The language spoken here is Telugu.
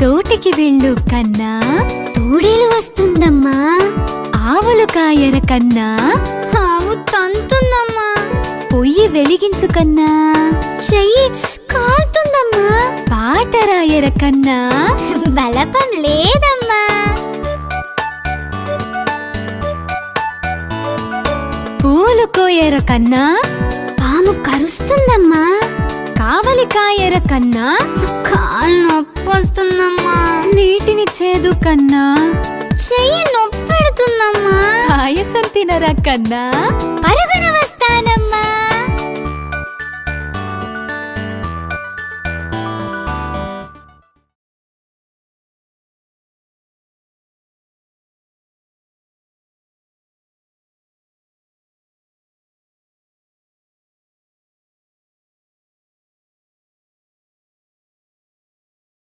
తోటికి వెళ్ళు కన్నా, తోడేలు వస్తుందమ్మా. ఆవులు కాయర కన్నా, ఆవు తంతుందమ్మా. పొయ్యి వెలిగించు కన్నా, చెయ్యి కాలుతుందమ్మా. పాట రాయర కన్నా, బలపం లేదమ్మా. పూలు కోయర కన్నా, పాము కరుస్తుందమ్మా. కావలి కాయర కన్నా, కాలు నొప్పి వస్తుందమ్మా. నీటిని చేదు కన్నా, చెయ్యి నొప్పెడుతుందమ్మా. పాయసం తినరా కన్నా, పర